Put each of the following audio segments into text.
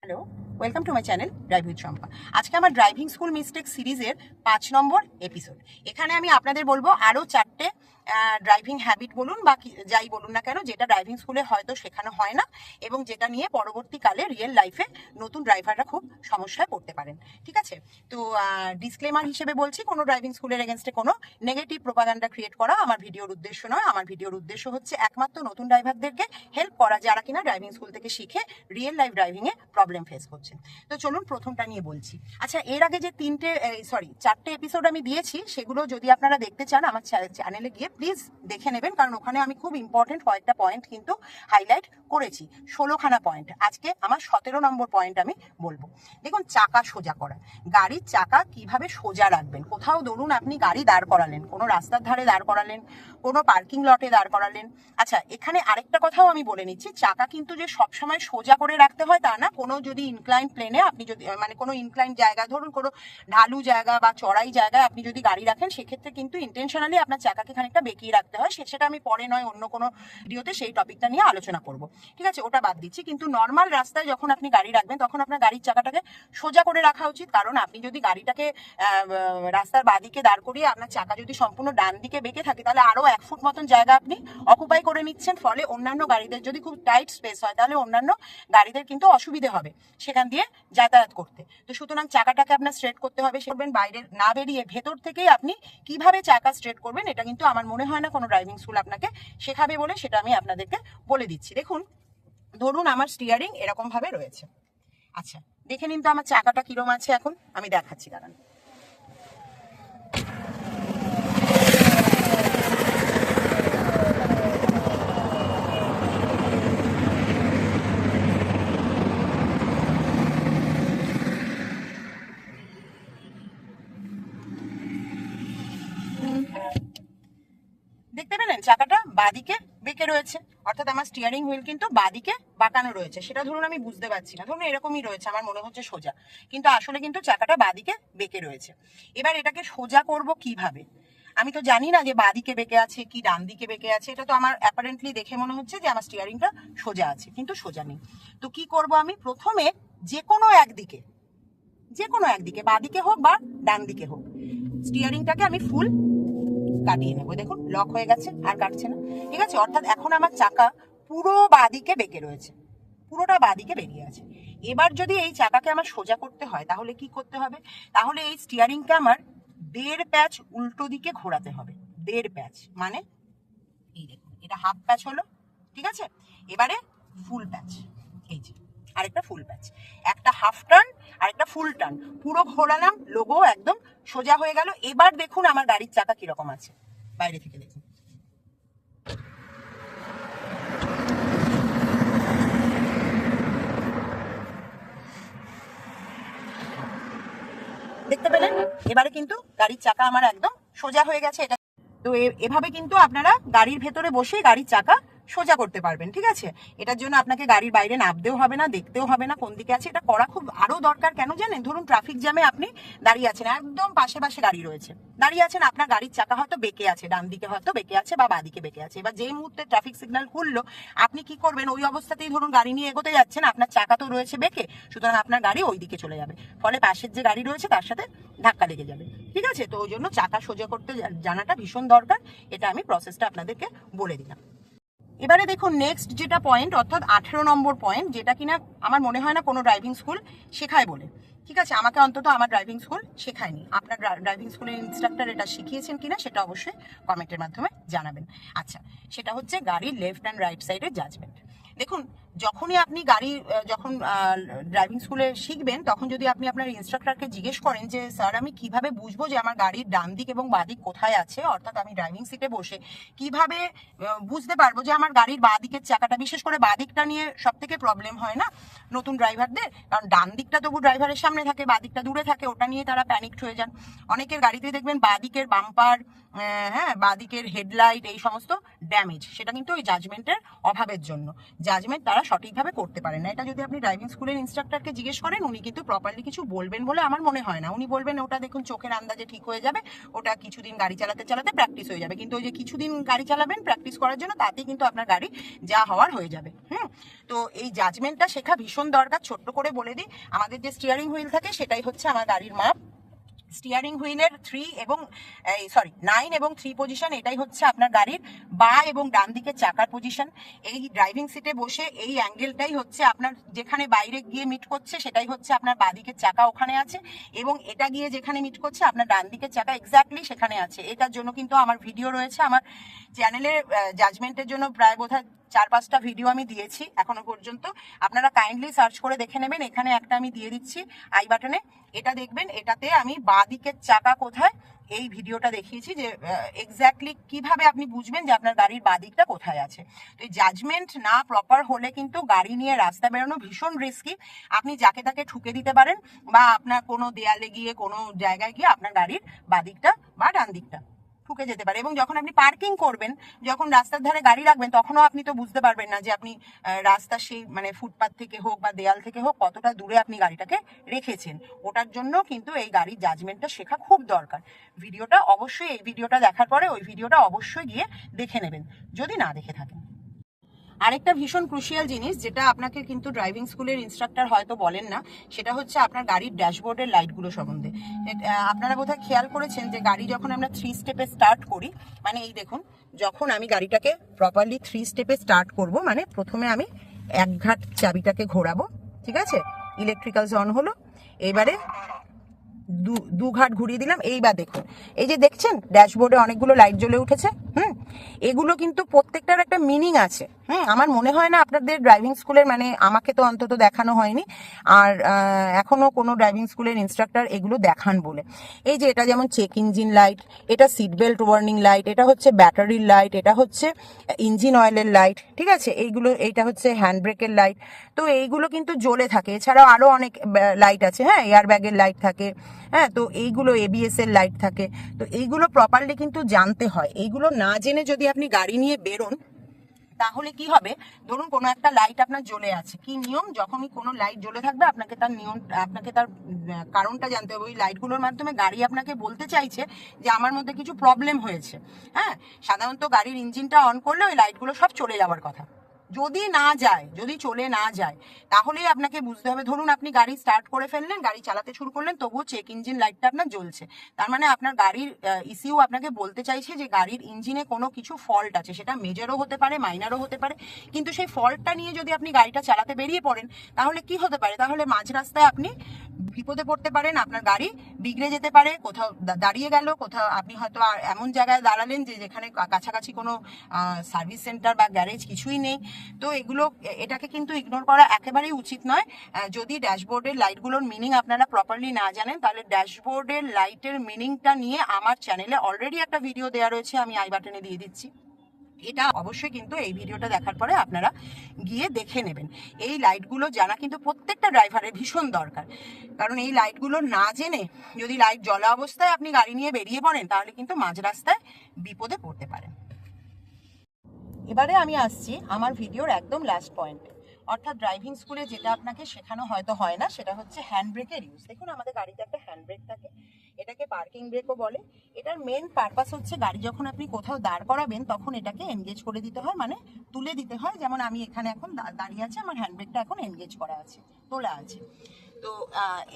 Hello, welcome to my channel drive with Shampa. আজকে আমার driving school mistake সিরিজের 5 নম্বর episode. এখানে আমি আপনাদের বলবো আরও 4টে ড্রাইভিং হ্যাবিট বলুন বা যাই বলুন না কেন, যেটা ড্রাইভিং স্কুলে হয়তো শেখানো হয় না এবং যেটা নিয়ে পরবর্তীকালে রিয়েল লাইফে নতুন ড্রাইভাররা খুব সমস্যায় পড়তে পারেন। ঠিক আছে, তো ডিসক্লেমার হিসেবে বলছি, কোনো ড্রাইভিং স্কুলের এগেনস্টে কোনো নেগেটিভ প্রোপাগান্ডা ক্রিয়েট করা আমার ভিডিওর উদ্দেশ্য নয়। আমার ভিডিওর উদ্দেশ্য হচ্ছে একমাত্র নতুন ড্রাইভারদেরকে হেল্প করা, যারা কিনা ড্রাইভিং স্কুল থেকে শিখে রিয়েল লাইফ ড্রাইভিংয়ে প্রবলেম ফেস করছেন। তো চলুন প্রথমটা নিয়ে বলছি। আচ্ছা, এর আগে যে 4টে এপিসোড আমি দিয়েছি, সেগুলো যদি আপনারা দেখতে চান আমার চ্যানেলে গিয়ে প্লিজ দেখে নেবেন, কারণ ওখানে আমি খুব ইম্পর্টেন্ট কয়েকটা পয়েন্ট কিন্তু হাইলাইট করেছি। 16খানা পয়েন্ট। আজকে আমার 17 নম্বর পয়েন্ট আমি বলবো। দেখুন, চাকা সোজা করা। গাড়ির চাকা কিভাবে সোজা রাখবেন। কোথাও ধরুন আপনি গাড়ি দাঁড় করালেন, কোনো রাস্তার ধারে দাঁড় করালেন, কোনো পার্কিং লটে দাঁড় করালেন। আচ্ছা, এখানে আরেকটা কথাও আমি বলে নিচ্ছি, চাকা কিন্তু যে সবসময় সোজা করে রাখতে হয় তা না। কোনো যদি ইনক্লাইন প্লেনে আপনি যদি কোনো ইনক্লাইন জায়গা, ধরুন কোনো ঢালু জায়গা বা চড়াই জায়গায় আপনি যদি গাড়ি রাখেন, সেক্ষেত্রে কিন্তু ইন্টেনশনালি আপনার চাকাকে খানিকটা বেঁকিয়ে রাখতে হয়। সেটা আমি পরে নয় অন্য কোনো ভিডিওতে সেই টপিকটা নিয়ে আলোচনা করব। ঠিক আছে, ওটা বাদ দিচ্ছি। কিন্তু নর্মাল রাস্তায় যখন আপনি গাড়ি রাখবেন, তখন আপনার গাড়ির চাকাটাকে সোজা করে রাখা উচিত। কারণ আপনি যদি গাড়িটাকে রাস্তার বাঁদিকে দাঁড় করিয়ে আপনার চাকা যদি সম্পূর্ণ ডান দিকে বেঁকে থাকে, তাহলে আরো 1 ফুট মতন জায়গা আপনি অকুপাই করে নিচ্ছেন। ফলে অন্যান্য গাড়িদের যদি খুব টাইট স্পেস হয়, তাহলে অন্যান্য গাড়িদের কিন্তু অসুবিধে হবে সেখান দিয়ে যাতায়াত করতে। তো সুতরাং চাকাটাকে আপনার স্ট্রেট করতে হবে। সেরবেন বাইরে না বেরিয়ে ভেতর থেকেই আপনি কিভাবে চাকা স্ট্রেট করবেন, এটা কিন্তু আমার মনে হয় না কোনো ড্রাইভিং স্কুল আপনাকে শেখাবে বলে, সেটা আমি আপনাদেরকে বলে দিচ্ছি। দেখুন, ধরুন আমার স্টিয়ারিং এরকম ভাবে রয়েছে। আচ্ছা, দেখে নিন তো আমার চাকাটা কিরম আছে। এখন আমি দেখাচ্ছি, দাঁড়ান। দেখতে পেলেন চাকাটা বাঁদিকে বেঁকে রয়েছে, অর্থাৎ আমার স্টিয়ারিং হুইল কিন্তু বাঁদিকে বাঁকানো রয়েছে। সেটা ধরুন আমি বুঝতে পারছি না, ধরুন এরকমই রয়েছে, আমার মনে হচ্ছে সোজা, কিন্তু আসলে কিন্তু চাকাটা বাঁদিকে বেঁকে রয়েছে। এবার এটাকে সোজা করব কিভাবে? আমি তো জানি না যে বাঁদিকে বেঁকে আছে কি ডান দিকে বেঁকে আছে। এটা তো আমার অ্যাপারেন্টলি দেখে মনে হচ্ছে যে আমার স্টিয়ারিংটা সোজা আছে, কিন্তু সোজা নেই। তো কি করব আমি? প্রথমে যে কোনো একদিকে বাঁদিকে হোক বা ডান দিকে হোক, স্টিয়ারিংটাকে আমি ফুল কাটিয়ে নেবো। দেখুন লক হয়ে গেছে, আর কাটছে না। ঠিক আছে, অর্থাৎ এখন আমার চাকা পুরো বাঁদিকে বেঁকে রয়েছে, পুরোটা বাঁদিকে বেরিয়ে আছে। এবার যদি এই চাকাকে আমার সোজা করতে হয়, তাহলে কি করতে হবে? তাহলে এই স্টিয়ারিংটা আমার 1.5 প্যাচ উল্টো দিকে ঘোরাতে হবে। 1.5 প্যাচ মানে এই দেখুন, এটা হাফ প্যাচ হলো। ঠিক আছে, এবারে ফুল প্যাচ। এই যে আরেকটা ফুল প্যাচ, একটা হাফ টার্ন আর একটা ফুল টার্ন, পুরো ঘোরালাম, লোগো একদম সোজা হয়ে গেল। এবার দেখুন আমার গাড়ির চাকা কিরকম আছে, বাইরে থেকে দেখুন। দেখতে পেলেন? এবারে কিন্তু গাড়ির চাকা আমার একদম সোজা হয়ে গেছে। এটা তো এভাবে কিন্তু আপনারা গাড়ির ভেতরে বসে গাড়ির চাকা সোজা করতে পারবেন। ঠিক আছে, এটার জন্য আপনাকে গাড়ির বাইরে নামতেও হবে না, দেখতেও হবে না কোন দিকে আছে। এটা করা খুব আরো দরকার। কেন জানেন? ধরুন ট্রাফিক জ্যামে আপনি দাঁড়িয়ে আছেন, একদম পাশে পাশে গাড়ি রয়েছে, দাঁড়িয়ে আছেন, আপনার গাড়ির চাকা হয়তো বেঁকে আছে, ডান দিকে হয়তো বেঁকে আছে বা বাঁদিকে বেঁকে আছে। এবার যেই মুহূর্তে ট্রাফিক সিগন্যাল খুললো, আপনি কি করবেন? ওই অবস্থাতেই ধরুন গাড়ি নিয়ে এগোতে যাচ্ছেন, আপনার চাকা তো রয়েছে বেঁকে, সুতরাং আপনার গাড়ি ওই দিকে চলে যাবে। ফলে পাশের যে গাড়ি রয়েছে তার সাথে ধাক্কা লেগে যাবে। ঠিক আছে, তো ওই জন্য চাকা সোজা করতে জানাটা ভীষণ দরকার। এটা আমি প্রসেসটা আপনাদেরকে বলে দিলাম। এবারে দেখুন নেক্সট যেটা পয়েন্ট, অর্থাৎ 18 নম্বর পয়েন্ট, যেটা কিনা আমার মনে হয় না কোনো ড্রাইভিং স্কুল শেখায় বলে। ঠিক আছে, আমাকে অন্তত আমার ড্রাইভিং স্কুল শেখায়নি। আপনার ড্রাইভিং স্কুলের ইনস্ট্রাক্টর এটা শিখিয়েছেন কিনা সেটা অবশ্যই কমেন্টের মাধ্যমে জানাবেন। আচ্ছা, সেটা হচ্ছে গাড়ির লেফট অ্যান্ড রাইট সাইডের জাজমেন্ট। দেখুন, যখনই আপনি গাড়ি যখন ড্রাইভিং স্কুলে শিখবেন, তখন যদি আপনি আপনার ইনস্ট্রাক্টরকে জিজ্ঞেস করেন যে স্যার আমি কিভাবে বুঝবো যে আমার গাড়ির ডান দিক এবং বাঁ দিক কোথায় আছে, অর্থাৎ আমি ড্রাইভিং সিটে বসে কিভাবে বুঝতে পারবো যে আমার গাড়ির বাঁ দিকের চাকাটা, বিশেষ করে বাঁ দিকটা নিয়ে সব থেকে প্রবলেম হয় না নতুন ড্রাইভারদের, কারণ ডান দিকটা তবু ড্রাইভারের সামনে থাকে, বাঁ দিকটা দূরে থাকে, ওটা নিয়ে তারা প্যানিকড হয়ে যান। অনেকের গাড়িতে দেখবেন বাঁ দিকের বাম্পার, হ্যাঁ, বাঁ দিকের হেডলাইট, এই সমস্ত ড্যামেজ, সেটা কিন্তু ওই জাজমেন্টের অভাবের জন্য। জাজমেন্ট তারা সঠিকভাবে করতে পারেন না। এটা যদি আপনি ড্রাইভিং স্কুলের ইনস্ট্রাক্টরকে জিজ্ঞেস করেন, উনি কিন্তু প্রপারলি কিছু বলবেন বলে আমার মনে হয় না। উনি বলবেন ওটা দেখুন চোখের আন্দাজে ঠিক হয়ে যাবে, ওটা কিছুদিন গাড়ি চালাতে চালাতে প্র্যাকটিস হয়ে যাবে। কিন্তু ওই যে কিছুদিন গাড়ি চালাবেন প্র্যাকটিস করার জন্য, তাতেই কিন্তু আপনার গাড়ি যা হওয়ার হয়ে যাবে। তো এই জাজমেন্টটা শেখা ভীষণ দরকার। ছোট্ট করে বলে দিই, আমাদের যে স্টিয়ারিং হুইল থাকে সেটাই হচ্ছে আমার গাড়ির মাপ। স্টিয়ারিং হুইলের 9 এবং 3 পজিশন, এটাই হচ্ছে আপনার গাড়ির বা এবং ডান দিকের চাকার পজিশন। এই ড্রাইভিং সিটে বসে এই অ্যাঙ্গেলটাই হচ্ছে আপনার যেখানে বাইরে গিয়ে মিট করছে সেটাই হচ্ছে আপনার বাঁ দিকের চাকা ওখানে আছে, এবং এটা গিয়ে যেখানে মিট করছে আপনার ডান দিকের চাকা এক্স্যাক্টলি সেখানে আছে। এটার জন্য কিন্তু আমার ভিডিও রয়েছে আমার চ্যানেলে, জাজমেন্টের জন্য প্রায় বোধহয় 4-5টা ভিডিও আমি দিয়েছি এখনো পর্যন্ত। আপনারা কাইন্ডলি সার্চ করে দেখে নেবেন, এখানে একটা আমি দিয়ে দিচ্ছি আই বাটনে, এটা দেখবেন। এটাতে আমি বাঁ দিকের চাকা কোথায় এই ভিডিওটা দেখিয়েছি, যে এক্স্যাক্টলি কিভাবে আপনি বুঝবেন যে আপনার গাড়ির বাঁ দিকটা কোথায় আছে। তো এই জাজমেন্ট না প্রপার হলে কিন্তু গাড়ি নিয়ে রাস্তা বেরোনো ভীষণ রিস্কি। আপনি যাকে তাকে ঠুকে দিতে পারেন, বা আপনার কোনো দেয়ালে গিয়ে কোনো জায়গায় গিয়ে আপনার গাড়ির বাঁ দিকটা বা ডান দিকটা ঠুকে যেতে পারে। এবং যখন আপনি পার্কিং করবেন, যখন রাস্তার ধারে গাড়ি রাখবেন, তখনও আপনি তো বুঝতে পারবেন না যে আপনি রাস্তা সেই মানে ফুটপাথ থেকে হোক বা দেয়াল থেকে হোক কতটা দূরে আপনি গাড়িটাকে রেখেছেন। ওটার জন্য কিন্তু এই গাড়ির জাজমেন্টটা শেখা খুব দরকার। ভিডিওটা অবশ্যই, এই ভিডিওটা দেখার পরে ওই ভিডিওটা অবশ্যই গিয়ে দেখে নেবেন যদি না দেখে থাকেন। আরেকটা ভীষণ ক্রুশিয়াল জিনিস যেটা আপনাকে কিন্তু ড্রাইভিং স্কুলের ইনস্ট্রাক্টর হয়তো বলেন না, সেটা হচ্ছে আপনার গাড়ির ড্যাশবোর্ডের লাইটগুলো সম্বন্ধে। আপনারা বোধহয় খেয়াল করেছেন যে গাড়ি যখন আমরা 3 স্টেপে স্টার্ট করি, মানে এই দেখুন, যখন আমি গাড়িটাকে প্রপারলি 3 স্টেপে স্টার্ট করব, মানে প্রথমে আমি এক ঘাট চাবিটাকে ঘোরাবো, ঠিক আছে, ইলেকট্রিক্যালস অন হলো, এবারে দু ঘাট ঘুরিয়ে দিলাম। এইবার দেখুন, এই যে দেখছেন ড্যাশবোর্ডে অনেকগুলো লাইট জ্বলে উঠেছে। এগুলো কিন্তু প্রত্যেকটার একটা মিনিং আছে। আমার মনে হয় না আপনাদের ড্রাইভিং স্কুলের, মানে আমাকে তো অন্তত দেখানো হয়নি, আর এখনো কোনো ড্রাইভিং স্কুলের ইনস্ট্রাক্টর এগুলো দেখান বলে। এই যে এটা যেমন চেক ইঞ্জিন লাইট, এটা সিট বেল্ট ওয়ার্নিং লাইট, এটা হচ্ছে ব্যাটারির লাইট, এটা হচ্ছে ইঞ্জিন অয়েলের লাইট, ঠিক আছে, এইটা হচ্ছে হ্যান্ড ব্রেকের লাইট। তো এইগুলো কিন্তু জ্বলে থাকে। এছাড়াও আরো অনেক লাইট আছে, এয়ার ব্যাগের লাইট থাকে, তো এইগুলো এবিএস এর লাইট থাকে। তো এইগুলো প্রপারলি কিন্তু জানতে হয়। এইগুলো না জেনে যদি আপনি গাড়ি নিয়ে বেরোন, তাহলে কি হবে, ধরুন কোনো একটা লাইট আপনার জ্বলে আছে, কি নিয়ম, যখনই কোনো লাইট জ্বলে থাকবে আপনাকে তার কারণটা জানতে হবে। ওই লাইটগুলোর মাধ্যমে গাড়ি আপনাকে বলতে চাইছে যে আমার মধ্যে কিছু প্রবলেম হয়েছে। সাধারণত গাড়ির ইঞ্জিনটা অন করলে ওই লাইটগুলো সব চলে যাওয়ার কথা। যদি চলে না যায় তাহলেই আপনাকে বুঝতে হবে। ধরুন আপনি গাড়ি স্টার্ট করে ফেললেন, গাড়ি চালাতে শুরু করলেন, তবুও চেক ইঞ্জিন লাইটটা আপনার জ্বলছে, তার মানে আপনার গাড়ির ইসিউ আপনাকে বলতে চাইছে যে গাড়ির ইঞ্জিনে কোনো কিছু ফল্ট আছে। সেটা মেজরও হতে পারে, মাইনারও হতে পারে। কিন্তু সেই ফল্টটা নিয়ে যদি আপনি গাড়িটা চালাতে বেরিয়ে পড়েন, তাহলে কি হতে পারে, তাহলে মাঝ রাস্তায় আপনি বিপদে পড়তে পারেন, আপনার গাড়ি বিগড়ে যেতে পারে, কোথাও দাঁড়িয়ে গেল, কোথাও আপনি হয়তো এমন জায়গায় দাঁড়ালেন যে যেখানে কাছাকাছি কোনো সার্ভিস সেন্টার বা গ্যারেজ কিছুই নেই। তো এটাকে কিন্তু ইগনোর করা একেবারেই উচিত নয়। যদি ড্যাশবোর্ডের লাইটগুলোর মিনিং আপনারা প্রপারলি না জানেন, তাহলে ড্যাশবোর্ডের লাইটের মিনিংটা নিয়ে আমার চ্যানেলে অলরেডি একটা ভিডিও দেওয়া রয়েছে, আমি আই বাটনে দিয়ে দিচ্ছি। এটা অবশ্যই কিন্তু এই ভিডিওটা দেখার পরে আপনারা গিয়ে দেখে নেবেন। এই লাইটগুলো জানা কিন্তু প্রত্যেকটা ড্রাইভারের ভীষণ দরকার, কারণ এই লাইটগুলো না জেনে যদি লাইট জ্বলা অবস্থায় আপনি গাড়ি নিয়ে বেরিয়ে পড়েন, তাহলে কিন্তু মাঝ রাস্তায় বিপদে পড়তে পারেন। এবারে আমি আসছি আমার ভিডিওর একদম লাস্ট পয়েন্টে, অর্থাৎ ড্রাইভিং স্কুলে যেটা আপনাকে শেখানো হয়তো হয় না, সেটা হচ্ছে হ্যান্ড ব্রেকের ইউজ। দেখুন আমাদের গাড়িতে একটা হ্যান্ড ব্রেক থাকে, এটাকে পার্কিং ব্রেকও বলে। এটার মেন পারপাস হচ্ছে গাড়ি যখন আপনি কোথাও দাঁড় করাবেন তখন এটাকে এনগেজ করে দিতে হয়, মানে তুলে দিতে হয়। যেমন আমি এখানে এখন দাঁড়িয়ে আছি, আমার হ্যান্ড ব্রেকটা এখন এনগেজ করা আছে, তোলা আছে। তো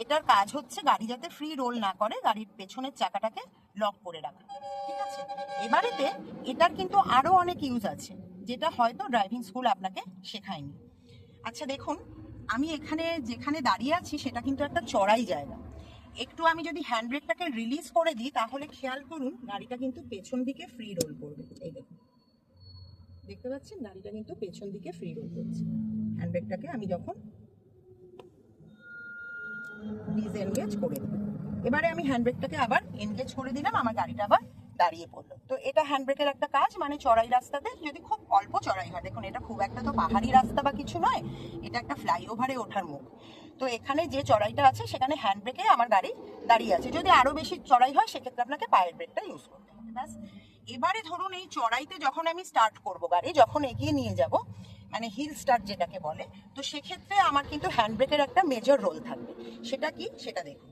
এটার কাজ হচ্ছে গাড়ি যাতে ফ্রি রোল না করে, গাড়ির পেছনের চাকাটাকে লক করে রাখা, ঠিক আছে। এবারেতে এটার কিন্তু আরো অনেক ইউজ আছে যেটা হয়তো ড্রাইভিং স্কুল আপনাকে শেখায়নি। আচ্ছা দেখুন, আমি যেখানে দাঁড়িয়ে আছি সেটা কিন্তু একটা চড়াই জায়গা। একটু আমি যদি হ্যান্ড ব্রেকটাকে রিলিজ করে দিই, তাহলে খেয়াল করুন গাড়িটা কিন্তু পেছন দিকে ফ্রি রোল করবে। এই দেখুন, দেখতে পাচ্ছেন গাড়িটা কিন্তু পেছন দিকে ফ্রি রোল করছে। হ্যান্ড ব্রেকটাকে আমি যখন ডিসএনগেজ করে দিই, এবারে আমি হ্যান্ড ব্রেকটাকে আবার এনগেজ করে দিলাম, আমার গাড়িটা আবার দাঁড়িয়ে পড়লো। তো এটা হ্যান্ড ব্রেকের একটা কাজ, মানে চড়াই রাস্তাতে যদি খুব অল্প চড়াই হয়, দেখুন এটা খুব একটা তো পাহাড়ি রাস্তা বা কিছু নয়, এটা একটা ফ্লাইওভারে ওঠার মুখ। তো এখানে যে চড়াইটা আছে সেখানে হ্যান্ড ব্রেকে আমার গাড়ি দাঁড়িয়ে আছে। যদি আরো বেশি চড়াই হয় সেক্ষেত্রে আপনাকে পায়ের ব্রেকটা ইউজ করতে হবে। ব্যাস। এবারে ধরুন এই চড়াইতে যখন আমি স্টার্ট করব, গাড়ি যখন এগিয়ে নিয়ে যাব, মানে হিল স্টার্ট যেটাকে বলে। তো সেক্ষেত্রে আমার কিন্তু হ্যান্ড ব্রেকের একটা মেজর রোল থাকবে। সেটা কি সেটা দেখুন।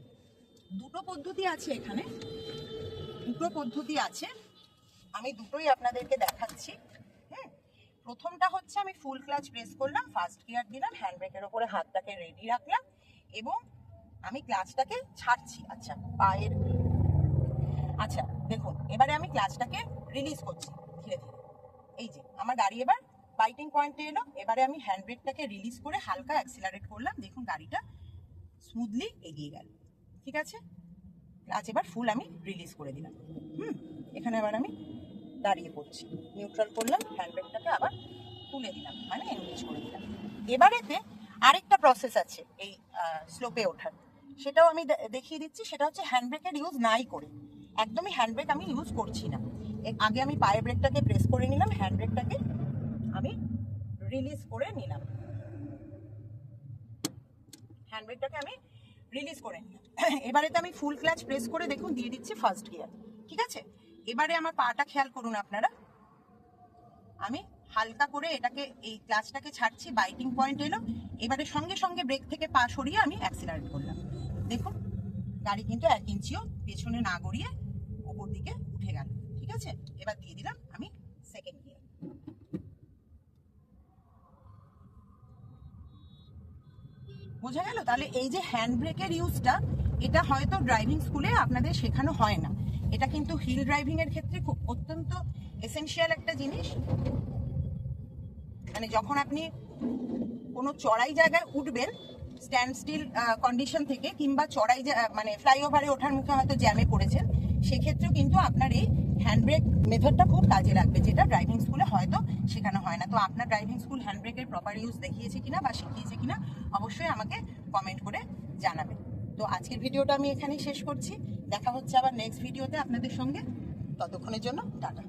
দুটো পদ্ধতি আছে এখানে, দুটো পদ্ধতি আছে, আমি দুটোই আপনাদেরকে দেখাচ্ছি। হ্যাঁ, প্রথমটা হচ্ছে আমি ফুল ক্লাচ প্রেস করলাম, ফার্স্ট গিয়ার দিলাম, হ্যান্ড ব্রেকের ওপরে হাতটাকে রেডি রাখলাম এবং আমি ক্লাচটাকে ছাড়ছি। আচ্ছা পায়ের, আচ্ছা দেখুন এবারে আমি ক্লাচটাকে রিলিজ করছি ধীরে ধীরে। এই যে আমার গাড়ি এবার বাইটিং পয়েন্টে এলো, এবারে আমি হ্যান্ড ব্রেকটাকে রিলিজ করে হালকা অ্যাক্সিলারেট করলাম, দেখুন গাড়িটা স্মুথলি এগিয়ে গেল। ঠিক আছে, ক্লাচ এবার ফুল আমি রিলিজ করে দিলাম। এখানে আবার আমি দাঁড়িয়ে পড়ছি, নিউট্রাল করলাম, হ্যান্ড ব্রেকটাকে আবার তুলে দিলাম, মানে এনগেজ করে দিলাম। এবারেতে আরেকটা প্রসেস আছে এই স্লোপে ওঠার, সেটাও আমি দেখিয়ে দিচ্ছি। সেটা হচ্ছে হ্যান্ড ব্রেকের ইউজ নাই করে, একদমই হ্যান্ড ব্রেক আমি ইউজ করছি না। আগে আমি পায়ের ব্রেকটাকে প্রেস করে নিলাম, হ্যান্ড ব্রেকটাকে আমি রিলিজ করে নিলাম, হ্যান্ড ব্রেকটাকে আমি রিলিজ করে নিলাম। এবারে তো আমি ফুল ক্লাচ প্রেস করে দেখুন দিয়ে দিচ্ছি ফার্স্ট গিয়ার। ঠিক আছে, এবারে আমার পাটা খেয়াল করুন আপনারা, আমি হালকা করে এটাকে এই ক্লাচটাকে ছাড়ছি, বাইটিং পয়েন্ট এলো, এবারে সঙ্গে সঙ্গে ব্রেক থেকে পা সরিয়ে আমি অ্যাক্সিলারেট করলাম। দেখুন গাড়ি কিন্তু 1 ইঞ্চিও পেছনে না গড়িয়ে ওপর দিকে উঠে গেল। ঠিক আছে, এবার দিয়ে দিলাম আমি সেকেন্ড গিয়ার। বোঝা গেল? তাহলে এই যে হ্যান্ড ব্রেকের ইউজটা, এটা হয়তো ড্রাইভিং স্কুলে আপনাদের শেখানো হয় না, এটা কিন্তু হিল ড্রাইভিং এর ক্ষেত্রে খুব অত্যন্ত এসেনশিয়াল একটা জিনিস। মানে যখন আপনি কোনো চড়াই জায়গায় উঠবেন স্ট্যান্ড স্টিল কন্ডিশন থেকে, কিংবা চড়াই মানে ফ্লাইওভারে ওঠার মুখে হয়তো জ্যামে পড়েছেন, সেক্ষেত্রেও কিন্তু আপনার এই হ্যান্ড ব্রেক মেথডটা খুব কাজে লাগবে, যেটা ড্রাইভিং স্কুলে হয়তো শেখানো হয় না। তো আপনার ড্রাইভিং স্কুল হ্যান্ড ব্রেকের প্রপার ইউজ দেখিয়েছে কিনা বা শিখিয়েছে কিনা অবশ্যই আমাকে কমেন্ট করে জানাবেন। তো আজকের ভিডিওটা আমি এখানেই শেষ করছি, দেখা হচ্ছে আবার নেক্সট ভিডিওতে আপনাদের সঙ্গে, ততক্ষণের জন্য টাটা।